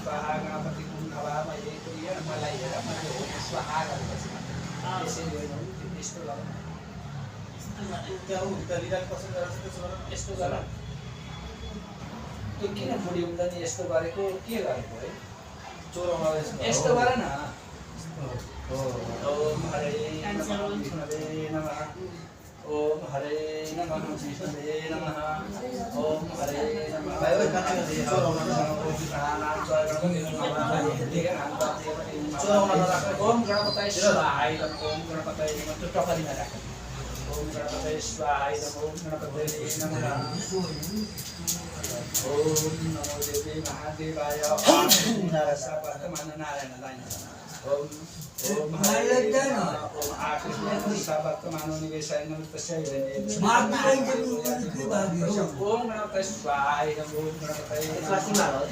गणपति हवामहे प्रिय मलाई हेर मैले हो स्वाहा गरेपछि यसरी होइन यस्तो गर यस्तो गर त्यो किन बुढी हुँदैन यस्तो गरेको के गरेको है यस्तो गर न ओम हरे नमः विष्णवे नमः ओम हरे नमः विष्णवे नमः ओम हरे नमः ओम गणपतये स्वाहाय नमः ओम गणपतये नमः त्यो टपरीमा राख ओम गणपतये स्वाहाय नमः ओम गणपतये नमः ओम नमो देवी महादेवाय नरसा वर्तमान नारायणलाई ओम ओम हरे ओम आकृष्ण वर्तमानो निवेशाय नमः तस्यै ओम गणपतये स्वाहाय नमः ओम गणपतये नमः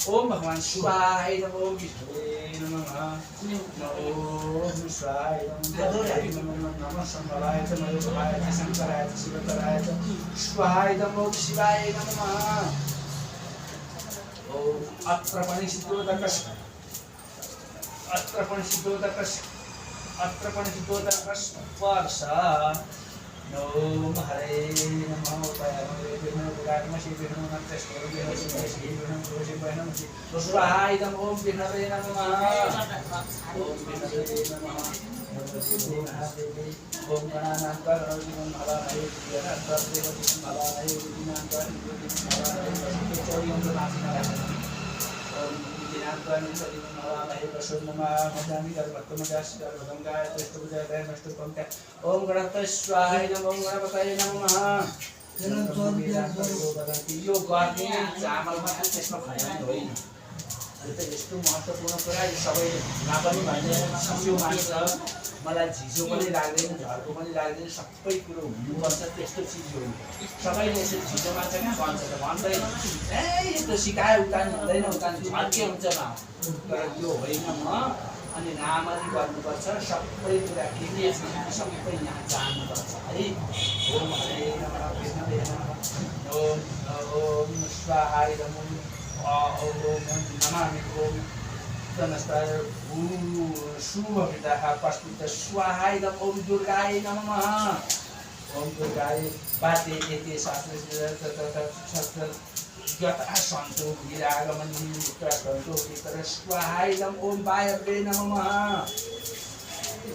ओम भगवान शिवाय नमः ओम विष्णुवे नमः ओम शिवाय नमः शंभवाय नमः शंकराय शिवतराय शिवाय नमः शिवाय नमः ओम अत्रपणि सिद्धोदक स्पर्श ओम हरे नमः स्वाहाय नमः ओम विष्णवे नमः ओम विष्णवे नमः ओम गणानां भवामहे ओम गणपतये स्वाहाय नमः ओम गणपतये नमः यो गर्ने चामलमा त्यसमा खयाल होइन यो त यस्तो महत्त्वपूर्ण कुरा यो सबैले पनि भन्दैन यो मान्छ मलाई झिजो पनि लाग्दैन झर्को पनि लाग्दैन सबै कुरो हुनुपर्छ त्यस्तो चिज हो सबैले यसरी झिजो मान्छ कहाँ भन्छ त भन्दैन ए यस्तो सिकायो उतान हुँदैन उतान झर्के हुन्छ न तर त्यो होइन म अनि राम्ररी गर्नुपर्छ सबै कुरा के छ सबै यहाँ जान्नुपर्छ है ओम हरे नमः विष्णवे नमः ओम ओम स्वाहाय नमः ओम नमामि ओम तनस्ताय शुभविदाः प्रस्तुत स्वाहाय नमः ओम दुर्गाय नमः ओम दुर्गाय वाते एते शास्त्र यथा सन्तो वीरागमन स्वाहाय नमः ओम वायवे नमः